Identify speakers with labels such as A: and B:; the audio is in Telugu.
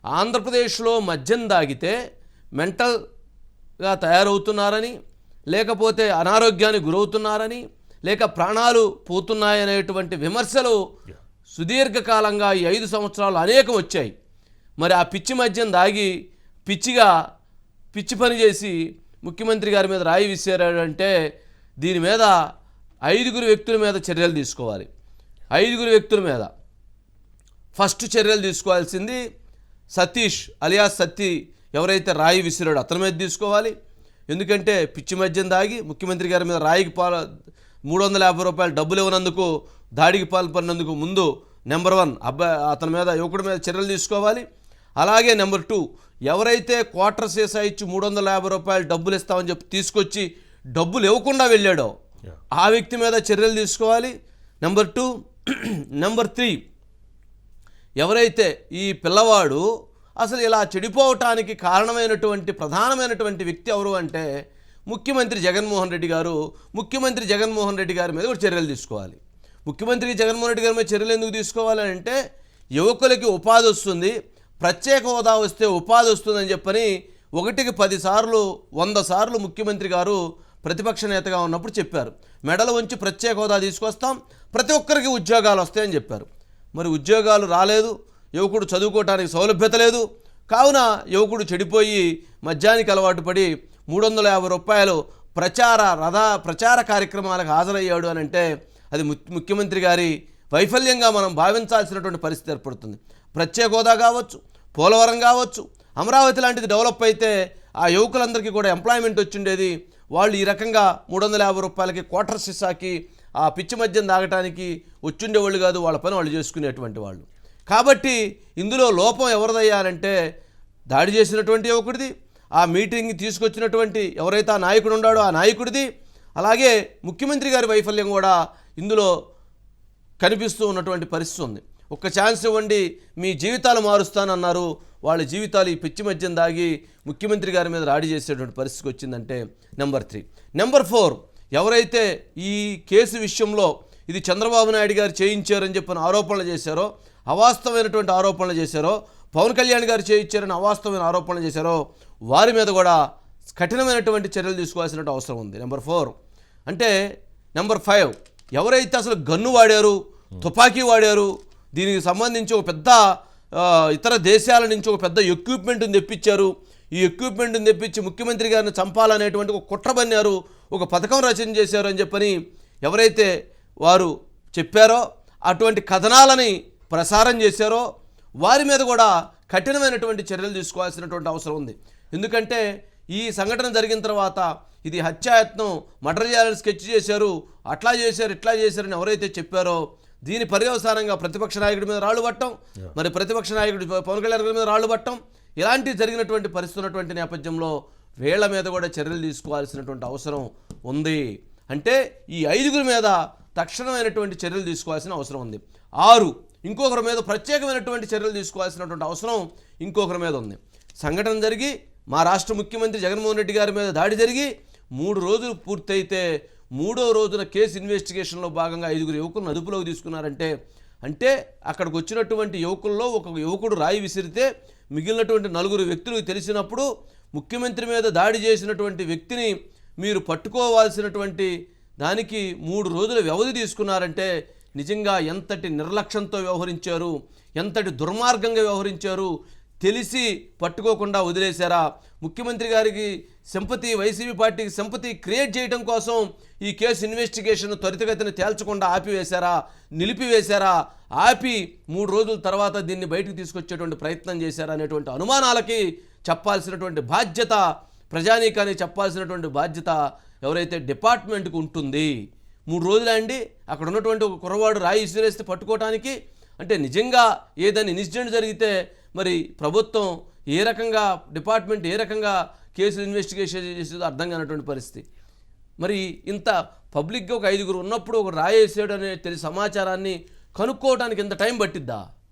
A: ఆంధ్రప్రదేశ్లో మద్యం దాగితే మెంటల్గా తయారవుతున్నారని, లేకపోతే అనారోగ్యానికి గురవుతున్నారని, లేక ప్రాణాలు పోతున్నాయనేటువంటి విమర్శలు సుదీర్ఘకాలంగా ఈ 5 సంవత్సరాలు అనేకం వచ్చాయి. మరి ఆ పిచ్చి మద్యం దాగి పిచ్చి పని చేసి ముఖ్యమంత్రి గారి మీద రాయి విసిరాడంటే దీని మీద 5 వ్యక్తుల మీద చర్యలు తీసుకోవాలి. 5 వ్యక్తుల మీద ఫస్ట్ చర్యలు తీసుకోవాల్సింది సతీష్ అలియాస్ సత్తి, ఎవరైతే రాయి విసిరాడో అతని మీద తీసుకోవాలి. ఎందుకంటే పిచ్చి మద్యం దాగి ముఖ్యమంత్రి గారి మీద రాయికి 350 రూపాయలు డబ్బులు ఇవ్వనందుకు దాడికి పాల్పడినందుకు ముందు నెంబర్ 1 అతని మీద యువకుడి మీద చర్యలు తీసుకోవాలి. అలాగే నెంబర్ 2, ఎవరైతే క్వార్టర్ సీసా ఇచ్చి 350 రూపాయలు డబ్బులు ఇస్తామని చెప్పి తీసుకొచ్చి డబ్బులు ఇవ్వకుండా వెళ్ళాడో ఆ వ్యక్తి మీద చర్యలు తీసుకోవాలి. నెంబర్ 2. నెంబర్ 3, ఎవరైతే ఈ పిల్లవాడు అసలు ఇలా చెడిపోవటానికి కారణమైనటువంటి ప్రధానమైనటువంటి వ్యక్తి ఎవరు అంటే ముఖ్యమంత్రి జగన్మోహన్ రెడ్డి గారు. ముఖ్యమంత్రి జగన్మోహన్ రెడ్డి గారి మీద కూడా చర్యలు తీసుకోవాలి. ముఖ్యమంత్రి జగన్మోహన్ రెడ్డి గారి మీద చర్యలు ఎందుకు తీసుకోవాలి అంటే యువకులకి ఉపాధి వస్తుంది, ప్రత్యేక హోదా వస్తే ఉపాధి వస్తుందని చెప్పని 1కి 10 సార్లు 100 సార్లు ముఖ్యమంత్రి గారు ప్రతిపక్ష నేతగా ఉన్నప్పుడు చెప్పారు. మెడలు వంచి ప్రత్యేక హోదా తీసుకొస్తాం, ప్రతి ఒక్కరికి ఉద్యోగాలు వస్తాయని చెప్పారు. మరి ఉద్యోగాలు రాలేదు, యువకుడు చదువుకోవటానికి సౌలభ్యత లేదు. కావున యువకుడు చెడిపోయి మద్యానికి అలవాటు పడి 350 రూపాయలు ప్రచార కార్యక్రమాలకు హాజరయ్యాడు అని అంటే అది ముఖ్యమంత్రి గారి వైఫల్యంగా మనం భావించాల్సినటువంటి పరిస్థితి ఏర్పడుతుంది. ప్రత్యేక హోదా కావచ్చు, పోలవరం కావచ్చు, అమరావతి లాంటిది డెవలప్ అయితే ఆ యువకులందరికీ కూడా ఎంప్లాయ్మెంట్ వచ్చిండేది. వాళ్ళు ఈ రకంగా 350 రూపాయలకి క్వార్టర్ సీసాకి ఆ పిచ్చి మద్యం తాగటానికి వచ్చుండేవాళ్ళు కాదు, వాళ్ళ పని వాళ్ళు చేసుకునేటువంటి వాళ్ళు. కాబట్టి ఇందులో లోపం ఎవరిదయ్యారంటే దాడి చేసినటువంటి యువకుడిది, ఆ మీటింగ్ తీసుకొచ్చినటువంటి ఎవరైతే ఆ నాయకుడు ఉన్నాడో ఆ నాయకుడిది, అలాగే ముఖ్యమంత్రి గారి వైఫల్యం కూడా ఇందులో కనిపిస్తూ ఉన్నటువంటి పరిస్థితి ఉంది. ఒక్క ఛాన్స్ ఇవ్వండి, మీ జీవితాలు మారుస్తానన్నారు, వాళ్ళ జీవితాలు ఈ పిచ్చి మద్యం దాగి ముఖ్యమంత్రి గారి మీద దాడి చేసేటువంటి పరిస్థితికి వచ్చిందంటే నెంబర్ 3. నెంబర్ 4, ఎవరైతే ఈ కేసు విషయంలో ఇది చంద్రబాబు నాయుడు గారు చేయించారని చెప్పిన ఆరోపణలు చేశారో, అవాస్తవమైనటువంటి ఆరోపణలు చేశారో, పవన్ కళ్యాణ్ గారు చేయించారని అవాస్తవమైన ఆరోపణలు చేశారో వారి మీద కూడా కఠినమైనటువంటి చర్యలు తీసుకోవాల్సిన అవసరం ఉంది. నెంబర్ 4 అంటే నెంబర్ 5, ఎవరైతే అసలు గన్ను వాడారు, తుపాకీ వాడారు, దీనికి సంబంధించి ఒక పెద్ద ఇతర దేశాల నుంచి ఒక పెద్ద ఎక్విప్మెంట్ని తెప్పించారు, ఈ ఎక్విప్మెంట్ని తెప్పించి ముఖ్యమంత్రి గారిని చంపాలనేటువంటి ఒక కుట్ర బన్నారు, ఒక పథకం రచన చేశారు అని చెప్పని ఎవరైతే వారు చెప్పారో, అటువంటి కథనాలని ప్రసారం చేశారో వారి మీద కూడా కఠినమైనటువంటి చర్యలు తీసుకోవాల్సినటువంటి అవసరం ఉంది. ఎందుకంటే ఈ సంఘటన జరిగిన తర్వాత ఇది హత్యాయత్నం, మర్డర్ చేయాలని స్కెచ్ చేశారు, అట్లా చేశారు ఇట్లా చేశారని ఎవరైతే చెప్పారో దీని పర్యవసానంగా ప్రతిపక్ష నాయకుడి మీద రాళ్ళు పట్టడం, మరి ప్రతిపక్ష నాయకుడి పవన్ కళ్యాణ్ మీద రాళ్ళు పట్టడం, ఇలాంటి జరిగినటువంటి పరిస్థితి ఉన్నటువంటి నేపథ్యంలో వీళ్ళ మీద కూడా చర్యలు తీసుకోవాల్సినటువంటి అవసరం ఉంది. అంటే ఈ 5 మీద తక్షణమైనటువంటి చర్యలు తీసుకోవాల్సిన అవసరం ఉంది. 6, ఇంకొకరి మీద ప్రత్యేకమైనటువంటి చర్యలు తీసుకోవాల్సినటువంటి అవసరం ఇంకొకరి మీద ఉంది. సంఘటన జరిగి మా రాష్ట్ర ముఖ్యమంత్రి జగన్మోహన్ రెడ్డి గారి మీద దాడి జరిగి 3 రోజులు పూర్తయితే 3వ రోజున కేసు ఇన్వెస్టిగేషన్లో భాగంగా 5 యువకులను అదుపులోకి తీసుకున్నారంటే అంటే అక్కడికి వచ్చినటువంటి యువకుల్లో ఒక యువకుడు రాయి విసిరితే మిగిలినటువంటి 4 వ్యక్తులకు తెలిసినప్పుడు ముఖ్యమంత్రి మీద దాడి చేసినటువంటి వ్యక్తిని మీరు పట్టుకోవాల్సినటువంటి దానికి 3 రోజుల వ్యవధి తీసుకున్నారంటే నిజంగా ఎంతటి నిర్లక్ష్యంతో వ్యవహరించారు, ఎంతటి దుర్మార్గంగా వ్యవహరించారు. తెలిసి పట్టుకోకుండా వదిలేశారా? ముఖ్యమంత్రి గారికి సింపతి, వైసీపీ పార్టీకి సింపతి క్రియేట్ చేయడం కోసం ఈ కేసు ఇన్వెస్టిగేషన్ త్వరితగతిన తేల్చకుండా ఆపివేశారా, నిలిపివేశారా, ఆపి 3 రోజుల తర్వాత దీన్ని బయటకు తీసుకొచ్చేటువంటి ప్రయత్నం చేశారా అనేటువంటి అనుమానాలకి చెప్పాల్సినటువంటి బాధ్యత, ప్రజానీకానికి చెప్పాల్సినటువంటి బాధ్యత ఎవరైతే డిపార్ట్మెంట్కి ఉంటుంది. 3 రోజులే అండి అక్కడ ఉన్నటువంటి ఒక కుర్రవాడు రాయి విసిరేస్తే పట్టుకోవటానికి. అంటే నిజంగా ఏదైనా ఇన్సిడెంట్ జరిగితే మరి ప్రభుత్వం ఏ రకంగా, డిపార్ట్మెంట్ ఏ రకంగా కేసులు ఇన్వెస్టిగేషన్ చేసేదో అర్థం కానటువంటి పరిస్థితి. మరి ఇంత పబ్లిక్గా ఒక 5 ఉన్నప్పుడు ఒక రాయి వేసాడు అనే సమాచారాన్ని కనుక్కోవడానికి ఎంత టైం పట్టిద్దా?